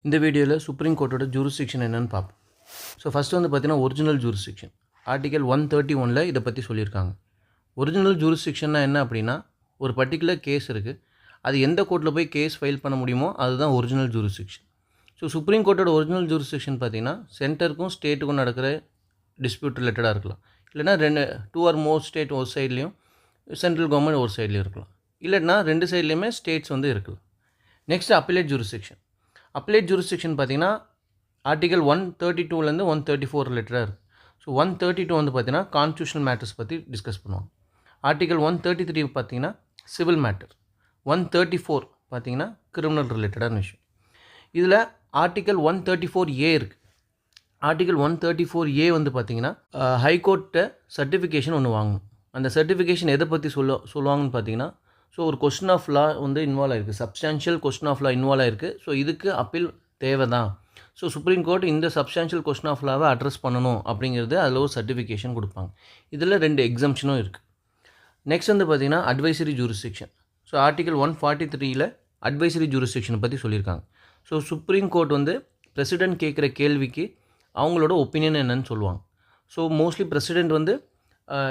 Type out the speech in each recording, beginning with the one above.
இந்த வீடியோவில் supreme கோர்ட்டோட jurisdiction என்னன்னு பார்ப்போம். ஸோ ஃபஸ்ட்டு வந்து பார்த்தீங்கன்னா ஒரிஜினல் ஜூரிஸ்டிக்ஷன் ஆர்டிகல் 131 இதை பற்றி சொல்லியிருக்காங்க. ஒரிஜினல் ஜூரிஸ்டிக்ஷன்னா என்ன அப்படின்னா, ஒரு பர்டிகுலர் கேஸ் இருக்குது, அது எந்த கோர்ட்டில் போய் கேஸ் ஃபைல் பண்ண முடியுமோ அதுதான் ஒரிஜினல் ஜூரிஸ்டிக்ஷன். ஸோ சுப்ரீம் கோர்ட்டோட ஒரிஜினல் ஜூரிஸ்டிக்ஷன் பார்த்தீங்கன்னா சென்டருக்கும் ஸ்டேட்டுக்கும் நடக்கிற டிஸ்பியூட் ரிலேட்டடாக இருக்கலாம், இல்லைனா 2 ஆர் மோர் ஸ்டேட் ஒரு சைட்லேயும் சென்ட்ரல் கவர்மெண்ட் ஒரு சைட்லேயும் இருக்கலாம், இல்லைனா 2 சைட்லேயுமே ஸ்டேட்ஸ் வந்து இருக்கலாம். Next appellate jurisdiction. Appellate jurisdiction பார்த்தீங்கன்னா ஆர்டிகல் 132லேருந்து 134 ரிலேட்டடாக இருக்குது. ஸோ 132 வந்து பார்த்தீங்கன்னா கான்ஸ்டியூஷனல் மேட்டர்ஸ் பற்றி டிஸ்கஸ் பண்ணுவாங்க. ஆர்டிகல் 133 பார்த்தீங்கன்னா சிவில் மேட்டர். 134 பார்த்தீங்கன்னா கிரிமினல் ரிலேட்டடான விஷயம். இதில் ஆர்டிகல் 134A இருக்குது. ஆர்டிகல் 134A வந்து பார்த்தீங்கன்னா ஹைகோர்ட்டை சர்டிஃபிகேஷன் ஒன்று வாங்கணும். அந்த சர்டிஃபிகேஷன் எதை பற்றி சொல்லுவாங்கன்னு பார்த்தீங்கன்னா, ஸோ ஒரு கொஸ்டின் ஆஃப் லா வந்து இன்வால்வ் ஆகிருக்கு, substantial question of law involve ஆகிருக்கு. ஸோ இதுக்கு அப்பீல் தேவை தான். ஸோ சுப்ரீம் கோர்ட் இந்த சப்ஸ்டான்ஷியல் கொஸ்டின் ஆஃப் லாவை அட்ரஸ் பண்ணணும் அப்படிங்கிறது அதில் ஒரு சர்டிஃபிகேஷன் கொடுப்பாங்க. இதில் 2 எக்ஸம்ஷனும் இருக்குது. நெக்ஸ்ட் வந்து பார்த்திங்கன்னா advisory jurisdiction. So article 143 advisory ஜூரிஸ்டிக்ஷனை பற்றி சொல்லியிருக்காங்க. ஸோ சுப்ரீம் கோர்ட் வந்து பிரசிடென்ட் கேட்குற கேள்விக்கு அவங்களோட ஒப்பீனியன் என்னன்னு சொல்லுவாங்க. ஸோ மோஸ்ட்லி பிரசிடென்ட் வந்து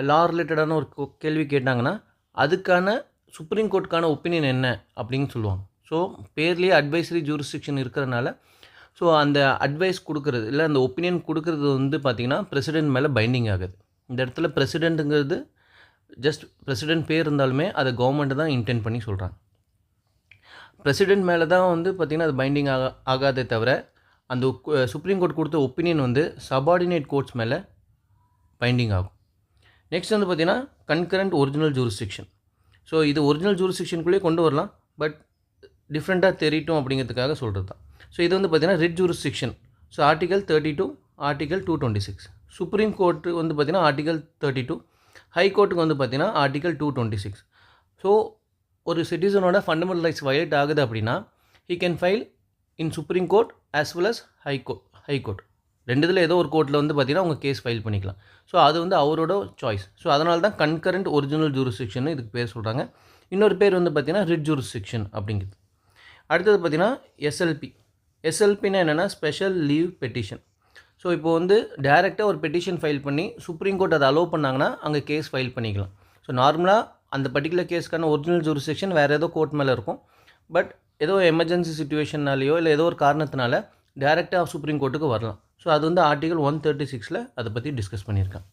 லா ரிலேட்டடான ஒரு கேள்வி கேட்டாங்கன்னா அதுக்கான சுப்ரீம் கோர்ட்டுக்கான ஒப்பீனியன் என்ன அப்படின்னு சொல்லுவாங்க. ஸோ பேர்லேயே அட்வைசரி ஜூரிஸ்டிக்ஷன் இருக்கிறனால ஸோ அந்த அட்வைஸ் கொடுக்குறது இல்லை அந்த ஒப்பீனியன் கொடுக்குறது வந்து பார்த்திங்கன்னா பிரசிடென்ட் மேலே பைண்டிங் ஆகுது. இந்த இடத்துல பிரசிடென்ட்டுங்கிறது ஜஸ்ட் பிரசிடென்ட் பேர் இருந்தாலுமே அதை கவர்மெண்ட்டு தான் இன்டென்ட் பண்ணி சொல்கிறாங்க. பிரசிடென்ட் மேலே தான் வந்து பார்த்திங்கன்னா அது பைண்டிங் ஆகாதே தவிர அந்த சுப்ரீம் கோர்ட் கொடுத்த ஒப்பீனியன் வந்து சபார்டினேட் கோர்ட்ஸ் மேலே பைண்டிங் ஆகும். நெக்ஸ்ட் வந்து பார்த்திங்கன்னா கன்கரண்ட் ஒரிஜினல் ஜூரிஸ்டிக்ஷன். ஸோ இது ஒரிஜினல் ஜூரிஸ்டிக்ஷனுக்குள்ளேயே கொண்டு வரலாம், பட் டிஃப்ரெண்ட்டாக தெரியட்டும் அப்படிங்கிறதுக்காக சொல்கிறது தான். ஸோ இது வந்து பார்த்திங்கன்னா writ jurisdiction. So article 32, article 226. Supreme court வந்து பார்த்திங்கன்னா ஆர்டிகல் 32, ஹை கோர்ட்டுக்கு வந்து பார்த்திங்கன்னா ஆர்டிகல் 226. ஸோ ஒரு சிட்டிசனோட ஃபண்டமெண்டல் ரைட்ஸ் வயலேட் ஆகுது அப்படின்னா he can file in supreme court as well as high court. ரெண்டுத்தில் ஏதோ ஒரு கோர்ட்டில் வந்து பார்த்திங்கன்னா அவங்க கேஸ் ஃபைல் பண்ணிக்கலாம். ஸோ அது வந்து அவரோட சாய்ஸ். ஸோ அதனால தான் கன்கரண்ட் ஒரிஜினல் ஜூரிஸ்டிக்ஷன் இதுக்கு பேர் சொல்கிறாங்க. இன்னொரு பேர் வந்து பார்த்திங்கன்னா ரிட் ஜூரிஸ்டிக்ஷன் அப்படிங்கிறது. அடுத்தது பார்த்திங்கன்னா எஸ்எல்பின்னா என்னென்னா ஸ்பெஷல் லீவ் பெட்டிஷன். ஸோ இப்போ வந்து டைரெக்டாக ஒரு பெட்டிஷன் ஃபைல் பண்ணி சுப்ரீம் கோர்ட் அதை அலோவ் பண்ணாங்கன்னா அங்கே கேஸ் ஃபைல் பண்ணிக்கலாம். ஸோ நார்மலாக அந்த பர்டிகுலர் கேஸ்க்கான ஒரிஜினல் ஜூரிஸ்டிக்ஷன் வேறு ஏதோ கோர்ட் மேலே இருக்கும். பட் ஏதோ எமர்ஜென்சி சுச்சுவேஷன்னாலேயோ இல்லை ஏதோ ஒரு காரணத்தினால டைரெக்டாக சுப்ரீம் கோர்ட்டுக்கு வரலாம். ஸோ அது வந்து ஆர்டிகல் 136 அதை பற்றி டிஸ்கஸ் பண்ணியிருக்கேன்.